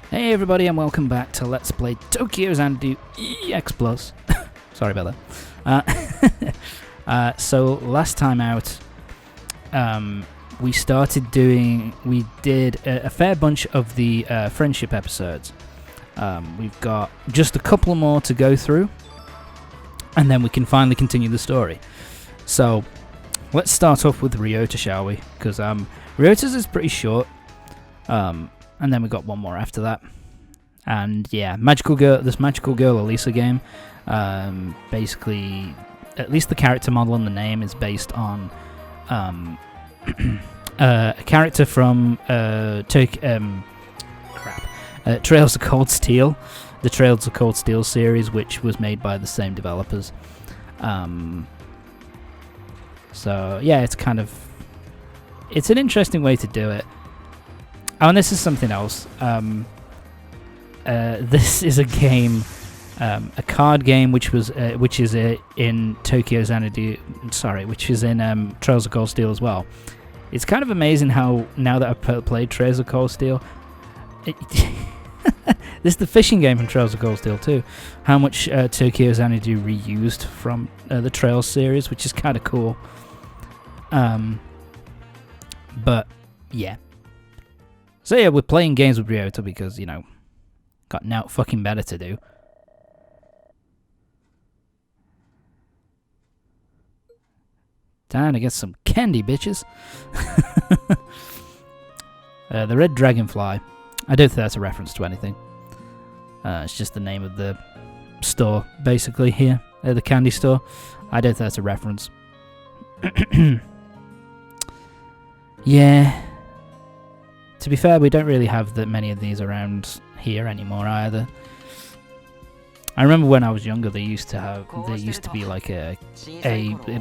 Hey everybody, and welcome back to Let's Play Tokyo Xanadu EX Plus. Sorry about that. So last time out, we did a fair bunch of the friendship episodes. We've got just a couple more to go through, and then we can finally continue the story. So let's start off with Ryota, shall we? Because Ryota's is pretty short. And then we got one more after that. And yeah, this Magical Girl Elisa game, basically, at least the character model and the name is based on a character from Trails of Cold Steel, the Trails of Cold Steel series, which was made by the same developers. So yeah, it's an interesting way to do it. Oh, and this is something else. This is a game, a card game, which is in Tokyo Xanadu. Sorry, which is in Trails of Cold Steel as well. It's kind of amazing how now that I've played Trails of Cold Steel, this is the fishing game from Trails of Cold Steel too. How much Tokyo Xanadu reused from the Trails series, which is kind of cool. But yeah. So yeah, we're playing games with Ryota because, you know, got now fucking better to do. Time to get some candy, bitches. The Red Dragonfly. I don't think that's a reference to anything. It's just the name of the store, basically, here. The candy store. I don't think that's a reference. Yeah. To be fair, we don't really have that many of these around here anymore either. I remember when I was younger, there used to be like an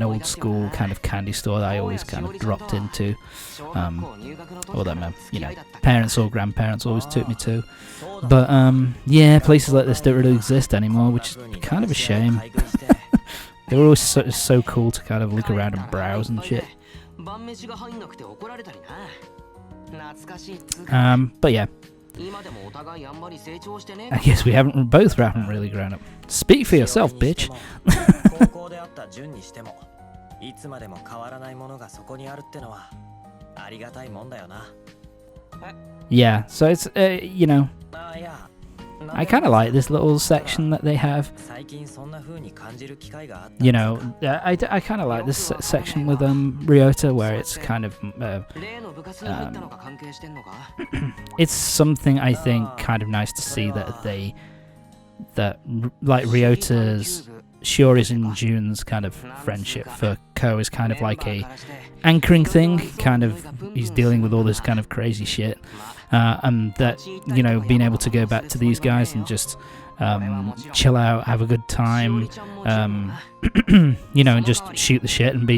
old school kind of candy store that I always kind of dropped into, or that my parents or grandparents always took me to. But yeah, places like this don't really exist anymore, which is kind of a shame. They were always so cool to kind of look around and browse and shit. But yeah, I guess we both haven't really grown up. Speak for yourself, bitch. Yeah, so it's I kind of like this little section that they have. You know, I kind of like this section with Ryota, where it's kind of it's something I think kind of nice to see that like Ryota's, Shiori's and Jun's kind of friendship for Ko is kind of like a anchoring thing. Kind of, he's dealing with all this kind of crazy shit. And that, you know, being able to go back to these guys and just chill out, have a good time, you know, and just shoot the shit and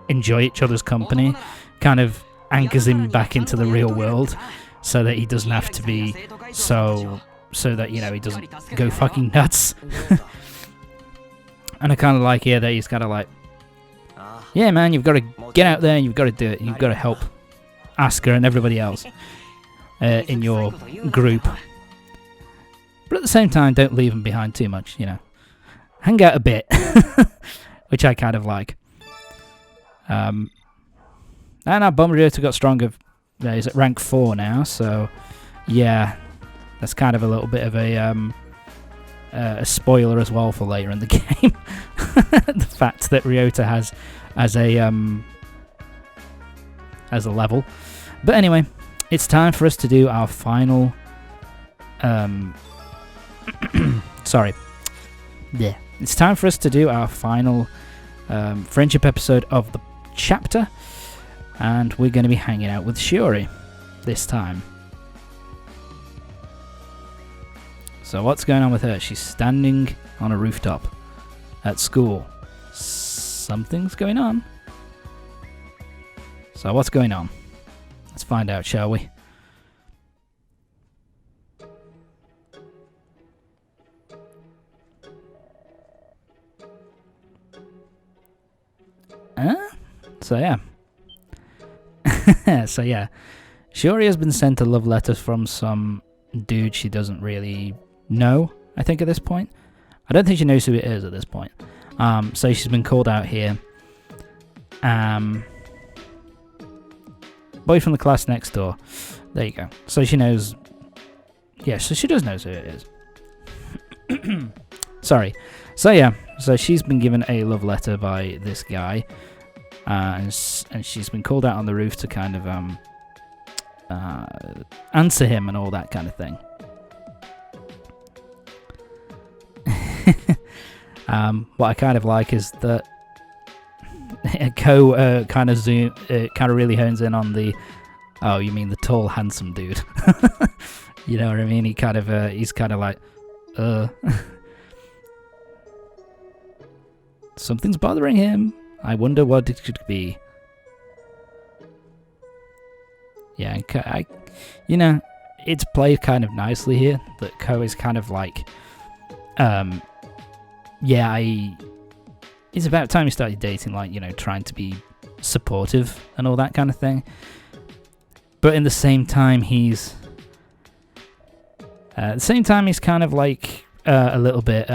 enjoy each other's company, kind of anchors him back into the real world, so that he doesn't have to be so that, you know, he doesn't go fucking nuts. And I kind of like here that he's kind of like, yeah, man, you've got to get out there and you've got to do it. You've got to help Asuka and everybody else in your group, but at the same time, don't leave them behind too much. You know, hang out a bit, which I kind of like. And our Bomb Ryota got stronger. He's at rank 4 now, so yeah, that's kind of a little bit of a spoiler as well for later in the game. The fact that Ryota has as a level. But anyway, it's time for us to do our final it's time for us to do our final friendship episode of the chapter, and we're going to be hanging out with Shiori this time. So what's going on with her? She's standing on a rooftop at school. Something's going on. So what's going on? Let's find out, shall we? So yeah. Shiori has been sent a love letter from some dude she doesn't really know, I think, at this point. I don't think she knows who it is at this point. So she's been called out here. Boy from the class next door. There you go. So she knows. Yeah, so she does know who it is. Sorry. So yeah, so she's been given a love letter by this guy. And she's been called out on the roof to kind of answer him and all that kind of thing. What I kind of like is that Ko kind of really hones in on the, oh, you mean the tall, handsome dude? You know what I mean? He kind of he's kind of like, something's bothering him. I wonder what it could be. Yeah, you know, it's played kind of nicely here that Ko is kind of like, it's about time he started dating, like, you know, trying to be supportive and all that kind of thing. But in the same time, he's kind of like a little bit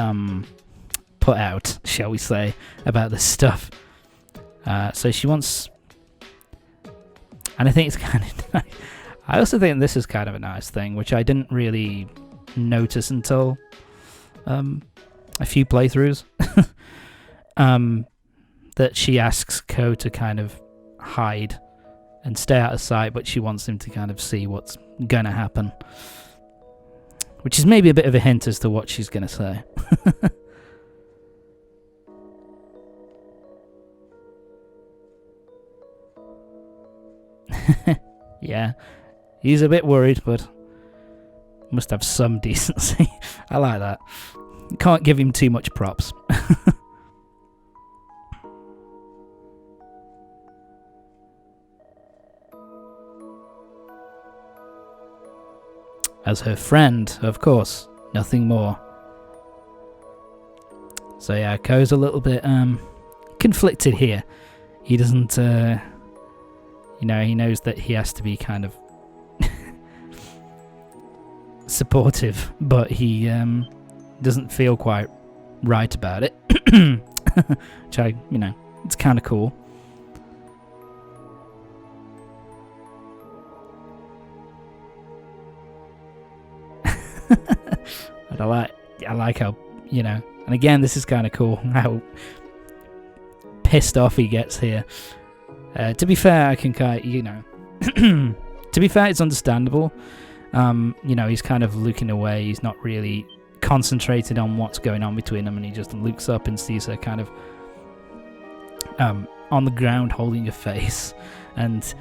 put out, shall we say, about this stuff. So she wants, and I think it's kind of nice. I also think this is kind of a nice thing, which I didn't really notice until a few playthroughs. That she asks Ko to kind of hide and stay out of sight, but she wants him to kind of see what's gonna happen, which is maybe a bit of a hint as to what she's gonna say. Yeah, he's a bit worried, but must have some decency. I like that. Can't give him too much props. As her friend, of course, nothing more. So yeah, Ko's a little bit conflicted here. He doesn't, you know, he knows that he has to be kind of supportive, but he doesn't feel quite right about it. Which you know, it's kind of cool. But I like how, you know, and again, this is kind of cool how pissed off he gets here. To be fair, I can kind of, you know, to be fair, it's understandable. You know, he's kind of looking away. He's not really concentrated on what's going on between them, and he just looks up and sees her kind of on the ground holding her face, and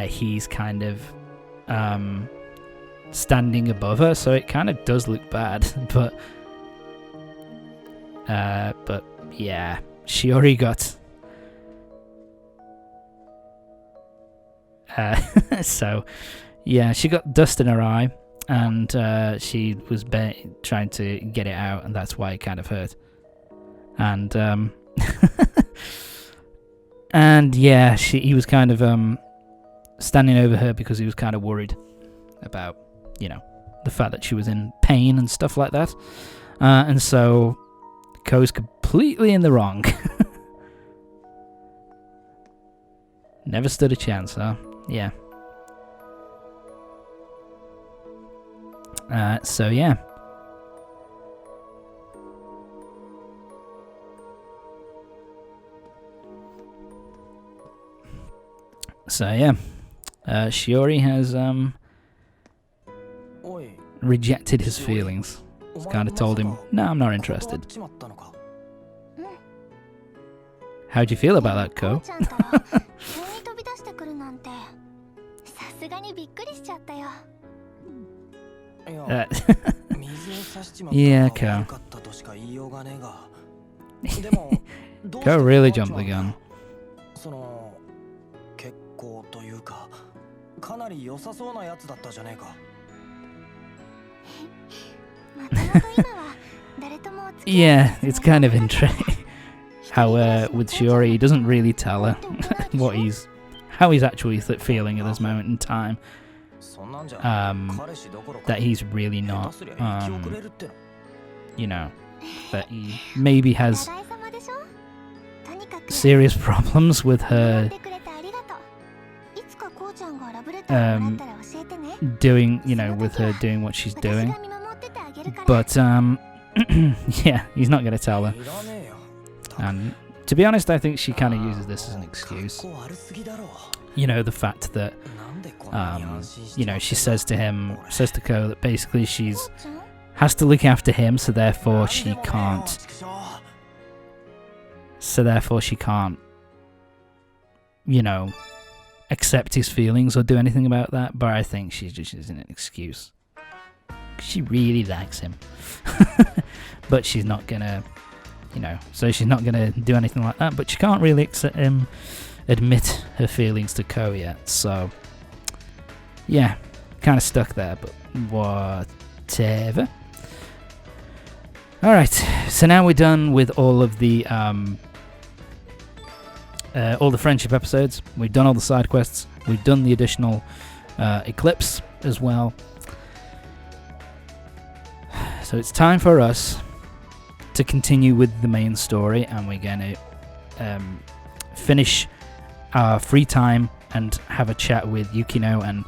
he's kind of standing above her, so it kind of does look bad. But yeah, Shiori got so yeah, she got dust in her eye, and she was trying to get it out, and that's why it kind of hurt. And and yeah, he was kind of standing over her because he was kind of worried about, you know, the fact that she was in pain and stuff like that. And so Ko's completely in the wrong. Never stood a chance, huh? Yeah. So yeah. So yeah. Shiori has rejected his feelings. He's kind of told him, no, I'm not interested. How'd you feel about that, Ko? Yeah, Ko. Ko really jumped the gun. Yeah, it's kind of interesting how with Shiori he doesn't really tell her how he's actually feeling at this moment in time. That he's really not, you know, that he maybe has serious problems with her doing, you know, with her doing what she's doing. But yeah, he's not going to tell her. And to be honest, I think she kind of uses this as an excuse. You know, the fact that you know, she says to Ko that basically has to look after him, so therefore she can't, you know, accept his feelings or do anything about that. But I think she's just using an excuse. She really likes him. But she's not gonna, you know, so she's not gonna do anything like that. But she can't really admit her feelings to Ko yet, so yeah, kind of stuck there, but whatever. Alright, so now we're done with all of the friendship episodes. We've done all the side quests. We've done the additional eclipse as well. So it's time for us to continue with the main story, and we're going to finish our free time and have a chat with Yukino and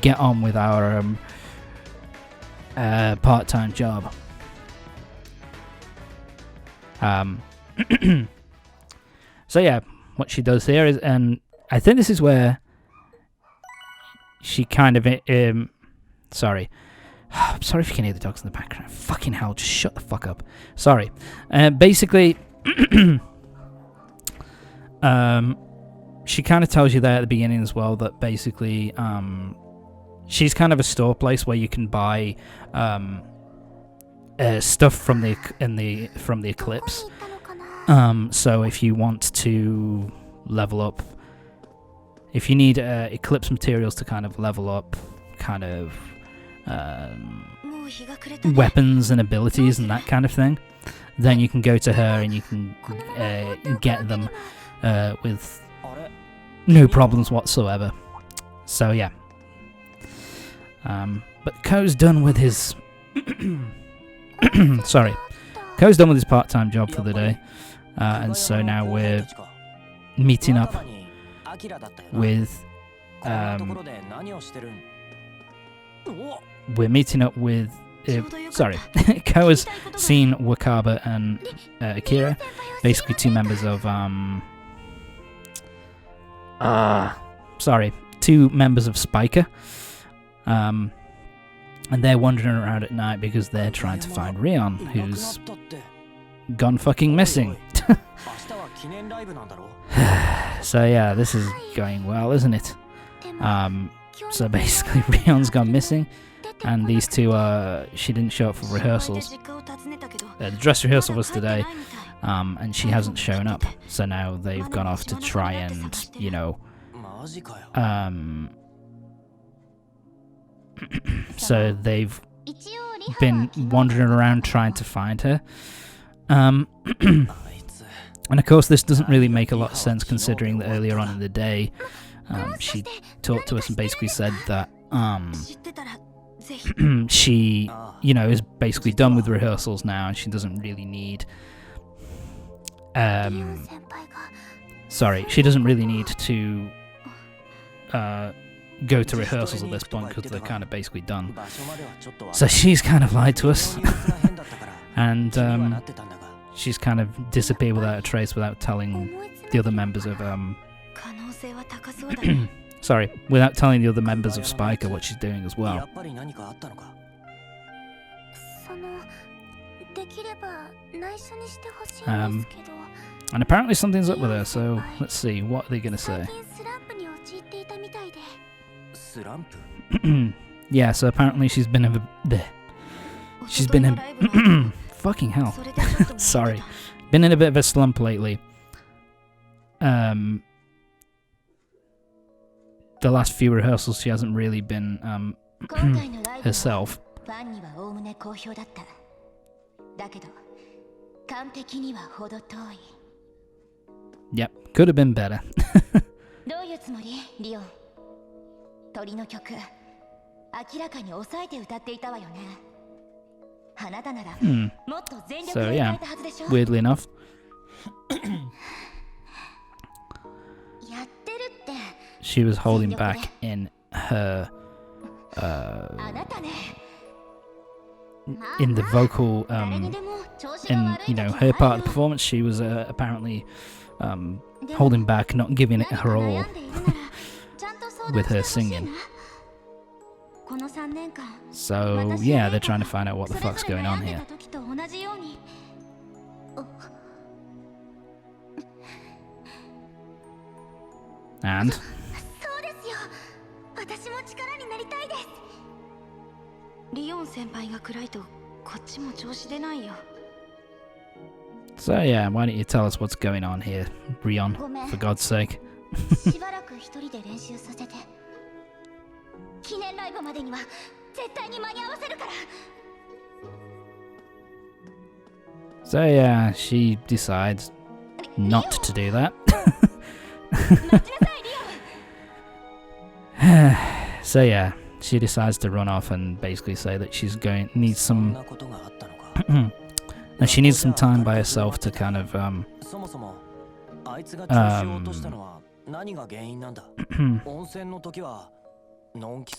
get on with our part-time job. So yeah, what she does here is, and I think this is where she kind of sorry. I'm sorry if you can hear the dogs in the background. Fucking hell, just shut the fuck up. Sorry. Basically, she kind of tells you there at the beginning as well that basically she's kind of a store place where you can buy stuff from the eclipse. So if you want to level up, if you need eclipse materials to kind of level up kind of weapons and abilities and that kind of thing, then you can go to her and you can get them with no problems whatsoever. So yeah, but Ko's done with his sorry, Ko's done with his part-time job for the day, and so now we're meeting up with sorry, Ko has seen Wakaba and Akira, basically two members of Spika, and they're wandering around at night because they're trying to find Rion, who's gone fucking missing. So yeah, this is going well, isn't it? So basically Rion's gone missing, and these two she didn't show up for rehearsals. The dress rehearsal was today, and she hasn't shown up, so now they've gone off to try and, you know, so they've been wandering around trying to find her. And of course this doesn't really make a lot of sense, considering that earlier on in the day she talked to us and basically said that she, you know, is basically done with rehearsals now, and she doesn't really need she doesn't really need to go to rehearsals at this point because they're kind of basically done. So she's kind of lied to us, and she's kind of disappeared without a trace, without telling the other members of without telling the other members of Spika what she's doing as well. And apparently something's up with her, so let's see, what are they going to say? Yeah, so apparently she's been fucking hell. Sorry. Been in a bit of a slump lately. The last few rehearsals she hasn't really been herself. Yep, could have been better. どういうつもり、リオン。鳥の曲、明らかに抑えて歌っていたわよね。あなたならもっと全力 So で歌 yeah, えたはずでしょ。 weirdly enough. やってるって。 She was holding back in her あなたね。 in the vocal in her part of the performance. She was apparently holding back, not giving it her all with her singing. So yeah, they're trying to find out what the fuck's going on here. And so yeah, why don't you tell us what's going on here, Rion, for God's sake. So yeah, she decides not to do that. So yeah, she decides to run off and basically say that she's needs some and she needs some time by herself to kind of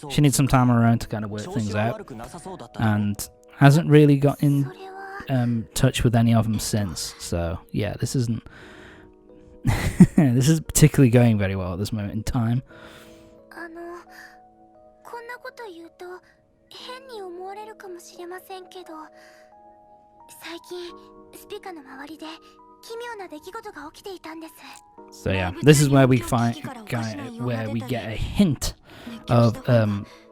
she needs some time on her own to kind of work things out, and hasn't really got in touch with any of them since. So yeah, this isn't this is particularly going very well at this moment in time. So yeah, this is where we get a hint of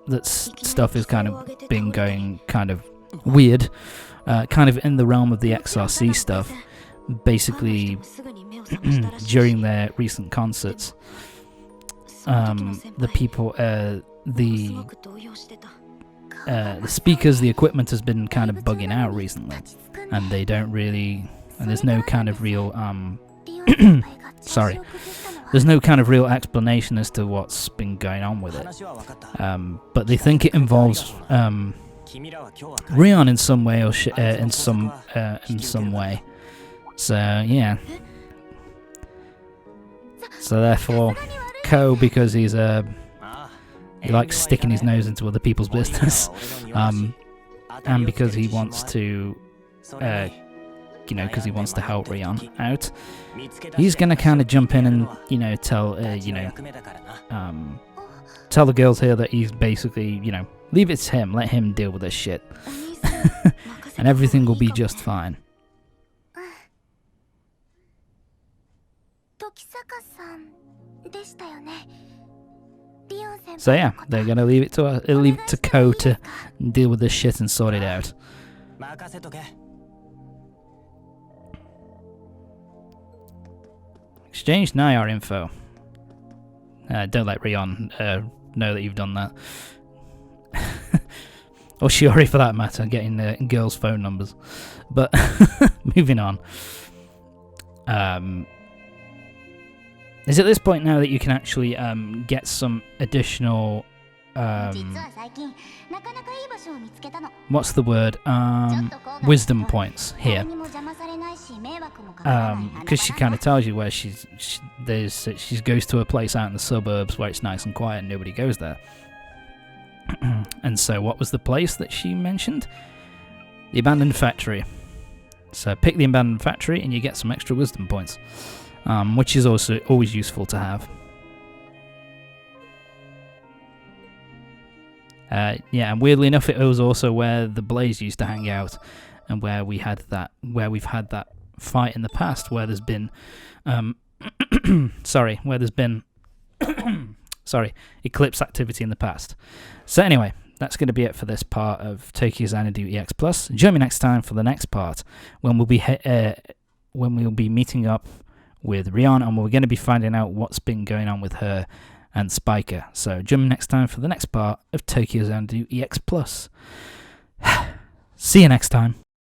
that stuff is kind of been going kind of weird, kind of in the realm of the XRC stuff. Basically, during their recent concerts, the people, the speakers, the equipment has been kind of bugging out recently, and they don't really, and there's no kind of real sorry, there's no kind of real explanation as to what's been going on with it, but they think it involves Rion in some way, or in some way. So yeah, so therefore Ko, because he likes sticking his nose into other people's business, and because he wants to because he wants to help Rion out, he's gonna kind of jump in and tell tell the girls here that he's basically leave it to him, let him deal with this shit, and everything will be just fine. So yeah, they're gonna leave it to Ko to deal with this shit and sort it out. Exchange NIR info. Don't let Rion know that you've done that. Or Shiori for that matter, getting girls' phone numbers. But moving on. Is at this point now that you can actually get some additional what's the word? Wisdom points here. Because she kind of tells you where she goes to a place out in the suburbs where it's nice and quiet and nobody goes there. And so what was the place that she mentioned? The abandoned factory. So pick the abandoned factory and you get some extra wisdom points, which is also always useful to have. Yeah, and weirdly enough, it was also where the Blaze used to hang out, and where we've had that fight in the past, where there's been, Eclipse activity in the past. So anyway, that's going to be it for this part of Tokyo Xanadu EX Plus. Join me next time for the next part, when we'll be meeting up with Rion, and we're going to be finding out what's been going on with her and Spika. So join me next time for the next part of Tokyo Xanadu EX Plus. See you next time.